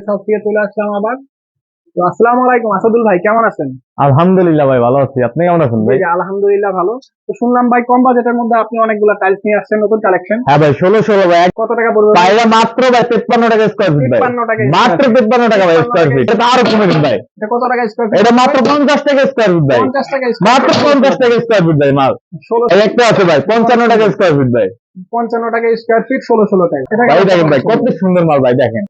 সবথেকে চলে আসলাম আবার। তো আসসালামু আলাইকুম আসাদুল ভাই, কেমন আছেন? আলহামদুলিল্লাহ ভাই, ভালো আছি। আপনি কেমন আছেন ভাই? জি, আলহামদুলিল্লাহ ভালো। তো শুনলাম ভাই কম বাজেটের মধ্যে আপনি অনেকগুলা টাইলস নিয়ে আসছেন, নতুন কালেকশন। হ্যাঁ ভাই, 16 ভাই। কত টাকা পড়বে ভাই? বাইরে মাত্র ভাই 53 টাকা স্কোয়ার ফিট ভাই। 53 টাকা মাত্র 53 টাকা ভাই স্কোয়ার ফিট। এটা আরো কমে দিন ভাই। এটা কত টাকা স্কয়ার ফিট? এটা মাত্র 50 টাকা স্কোয়ার ফিট ভাই। 50 টাকা স্কয়ার মাত্র 50 টাকা স্কোয়ার ফিট ভাই মাল। 16 এই একটা আছে ভাই 55 টাকা স্কোয়ার ফিট ভাই। 55 টাকা স্কয়ার ফিট, 16 টাকা। এটা ভাই দেখেন ভাই কত সুন্দর মাল ভাই, দেখেন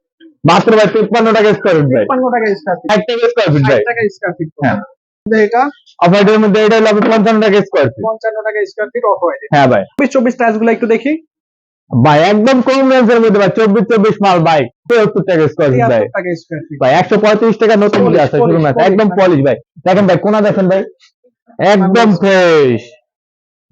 মাত্র ভাই 53 টাকা স্কোয়ার ফিট ভাই। 53 টাকা স্কয়ার ফিট, 60 টাকা স্কোয়ার ফিট ভাই। 60 টাকা স্কয়ার ফিট। হ্যাঁ, এটা অফারের মধ্যে এটা হলো 55 টাকা স্কোয়ার ফিট। 55 টাকা স্কয়ার ফিট অফ হয়। হ্যাঁ ভাই। 24 টাইলস গুলো একটু দেখি ভাই একদম কম রেঞ্জের মধ্যে ভাই, 24 মাল ভাই 73 টাকা স্কোয়ার ফিট ভাই। 73 টাকা স্কয়ার ফিট ভাই 135 টাকা নতুন Polish, আছে polish, শুরু ম্যাচ, polish, একদম মানে- পলিশ ভাই। দেখেন ভাই কোনা দেখেন ভাই, একদম ফ্রেশ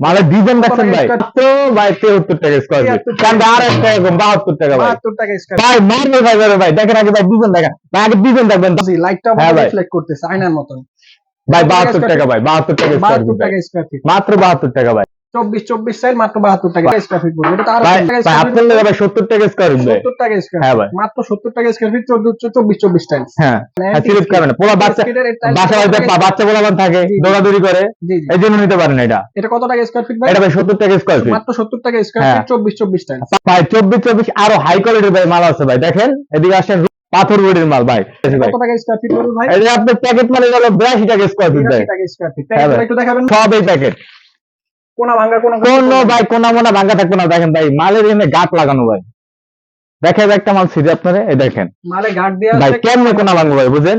মানে ডিজাইন দেখেন ভাই। তো ভাই 73 টাকা স্কোয়ার ফিট, 73 কারণ আর একটা এরকম 72 টাকা ভাই। 72 টাকা স্কয়ার ভাই মার্বেল ফাইবার ভাই, দেখেন আগে ভাই ডিজাইন দেখেন ভাই, আগে ডিজাইন দেখবেন তো। ফিট। লাইটটা হ্যাঁ ভাই। রিফ্লেক্ট করতেছে আয়নার মতন। ভাই 72 টাকা ভাই, 72 টাকা স্কোয়ার 72 ফিট ভাই। টাকা স্কয়ার ফিট, মাত্র 72 টাকা ভাই। 24 সাইজ মাত্র 72 টাকা স্কয়ার ফিট পড়বে। এটা তো আরো ভাই 10 টাকা ভাই স্কয়ার আপনার ফিট, লাগে ভাই 70 টাকা স্কোয়ার ফিট ভাই। 70 টাকা স্কয়ার হ্যাঁ ফিট, ভাই। মাত্র 70 টাকা স্কয়ার ফিট, 24 টাইলস। হ্যাঁ, সিলেক্ট করবেন পোলা বাচ্চা, বাসা বাড়িতে বাচ্চা পোলাপান থাকে জি, জি। দৌড়াদৌড়ি করে, জি জি। এই জন্য নিতে পারেন এটা। এটা কত টাকা স্কয়ার ফিট ভাই? এটা ভাই 70 টাকা স্কোয়ার ফিট। মাত্র 70 টাকা স্কয়ার হ্যাঁ। Feet, 24 tiles. ভাই 24 আরো হাই কোয়ালিটির ভাই মাল আছে ভাই, দেখেন এদিকে আসেন, পাথর বডির মাল ভাই। কত টাকা স্কয়ার ফিট পড়বে ভাই? এটা আপনার প্যাকেট মাল হলো 82 টাকা স্কোয়ার ফিট ভাই। 82 টাকা স্কয়ার ফিট। হ্যাঁ ভাই। একটু দেখাবেন সব এই প্যাকেট, কোনা ভাঙা কোনা কোন ভাই কোনা মোনা ভাঙা থাকবে না। দেখেন ভাই মালের এখানে গাঁট লাগানো ভাই, দেখেন একটা মাল ছিঁড়ে আপনারা, এই দেখেন মালে গার্ড দেয়া ভাই আছে। কেমনে কোনা ভাঙবো ভাই বুঝেন।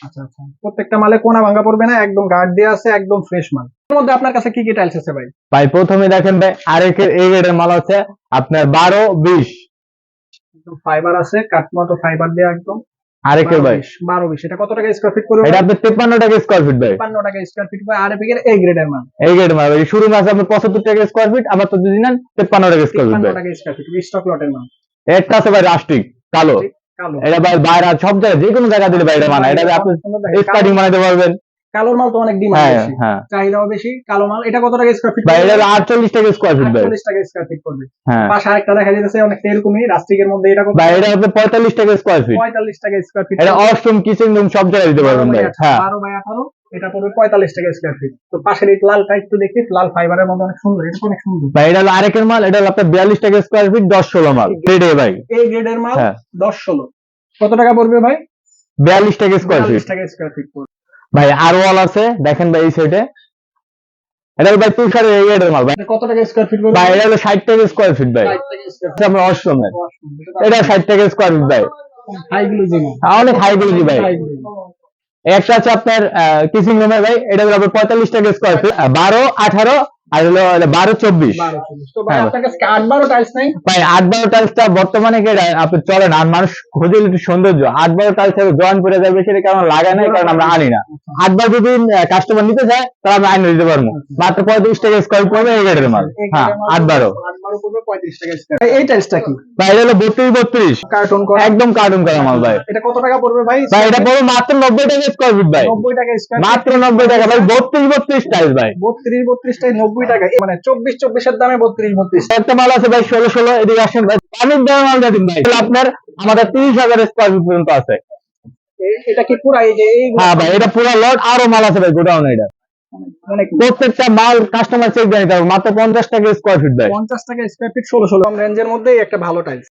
আচ্ছা আচ্ছা, প্রত্যেকটা মালে কোনা ভাঙা পড়বে না, একদম গার্ড দেয়া আছে, একদম ফ্রেশ মাল। এর মধ্যে আপনার কাছে কি কি টাইলস আছে ভাই? ভাই প্রথমে দেখেন ভাই আরেকের এই গ্রেডের মাল আছে আপনার 12-20, একদম ফাইবার আছে, কাঠমতো ফাইবার দেয়া একদম। আরেকের ভাই 12-20 এটা কত টাকা স্কয়ার ফিট পড়বে? এটা আপনার 53 টাকা স্কোয়ার ফিট ভাই। 53 টাকা স্কয়ার ফিট ভাই। আর এর এ গ্রেডের মাল এই গ্রেড মাল ভাই শুরু মাছ আপনার 75 টাকা স্কোয়ার ফিট, আবার তো যদি নেন 53 টাকা স্কোয়ার ফিট 53 ভাই। টাকা স্কয়ার ফিট, স্টক লটের মাল। একটা আছে ভাই রাস্টিক কালো, কালো, এটা ভাই বাইরে সব জায়গায় যে কোনো জায়গা দিলে ভাই এটা মানা, এটা আপনি স্টার্টিং বানাতে পারবেন। কালোর মাল তো অনেক ডিমান্ড হ্যাঁ বেশি, হ্যাঁ চাহিদাও বেশি। কালো মাল এটা কত টাকা স্কয়ার ফিট? ভাই এটা 48 টাকা স্কোয়ার ফিট ভাই। 48 টাকা স্কয়ার ফিট পড়বে। হ্যাঁ পাশে আরেকটা দেখা যাচ্ছে অনেক এরকমই রাস্টিকের মধ্যে, এটা কত? ভাই এটা আপনার 45 টাকা স্কোয়ার ফিট। 45 টাকা স্কয়ার ফিট। এটা ওয়াশরুম কিচেন রুম সব জায়গায় দিতে পারবেন ভাই। হ্যাঁ 12 বাই 18 এটা পড়বে 45 টাকা স্কয়ার ফিট। তো পাশের এই লালটা একটু দেখি, লাল ফাইবারের মধ্যে অনেক সুন্দর, এটা অনেক সুন্দর ভাই এটা হলো আরেকের মাল, এটা হলো আপনার 42 টাকা স্কোয়ার ফিট, 10-16 মাল গ্রেডে ভাই। এই গ্রেডের মাল। হ্যাঁ 10-16 কত টাকা পড়বে ভাই? 42 টাকা স্কোয়ার ফিট 42 টাকা স্কয়ার ফিট পড়বে। ভাই। আর ওয়াল আছে দেখেন ভাই এই সাইডে, এটা হলো ভাই তুষারের এই গ্রেডের মাল ভাই। এটা কত টাকা স্কয়ার ফিট পড়বে? ভাই এটা হলো 60 টাকা স্কোয়ার ফিট ভাই। 60 টাকা স্কয়ার এটা আপনার ওয়াশরুম ফিট। এটা 60 টাকা স্কোয়ার ফিট ভাই। হাই গ্লোজি মাল। অনেক হাই কোয়ালিটি ভাই। একটা আছে আপনার কিচিং রুমে ভাই, এটা হলো আপনার 45 টাকা স্কোয়ার ফিট, 12-18 আর হলো 12-24। 12-24 তো ভাই হ্যাঁ। আপনার কাছে 8-12 টাইলস নাই? ভাই 8-12 টাইলসটা বর্তমানে কি আপনি চলে না, আর মানুষ খোঁজে একটু সৌন্দর্য। 8-12 টাইলস জয়েন করে যাবে সেটা কারণ লাগায় নাই, কারণ আমরা আনি না। 8-12 যদি কাস্টমার নিতে চায় তাহলে আমরা আইনে দিতে পারবো। মাত্র 35 টাকা স্কোয়ার পড়বে এই গ্রেডের মাল। হ্যাঁ 8-12 পড়বে 35 টাকা স্কয়ার। এই টাইলসটা কি? ভাই এটা হলো 32-32 কার্টুন করা, একদম কার্টুন করা মাল ভাই। এটা কত টাকা পড়বে ভাই? ভাই এটা পড়বে মাত্র 90 টাকা স্কোয়ার ফিট ভাই। 90 টাকা স্কয়ার। মাত্র 90 টাকা ভাই, 32-32 টাইলস ভাই। 32 টাকা 90 টাকা, মানে 24 এর দামে 32 একটা মাল আছে ভাই 16 এদিকে আসেন ভাই, অনেক দামের মাল দেখেন ভাই। এগুলো আপনার আমাদের 30,000 স্কোয়ার ফিট পর্যন্ত আছে। এটা কি পুরা এই যে এই হ্যাঁ ভাই এটা পুরো লট, আরো মাল আছে ভাই গোডাউনে। এটা অনেক প্রত্যেকটা মাল কাস্টমার চেক জানিতে হবে, মাত্র 50 টাকা স্কোয়ার ফিট ভাই। 50 টাকা স্কয়ার ফিট, 16 রেঞ্জের মধ্যে একটা ভালো টাইলস।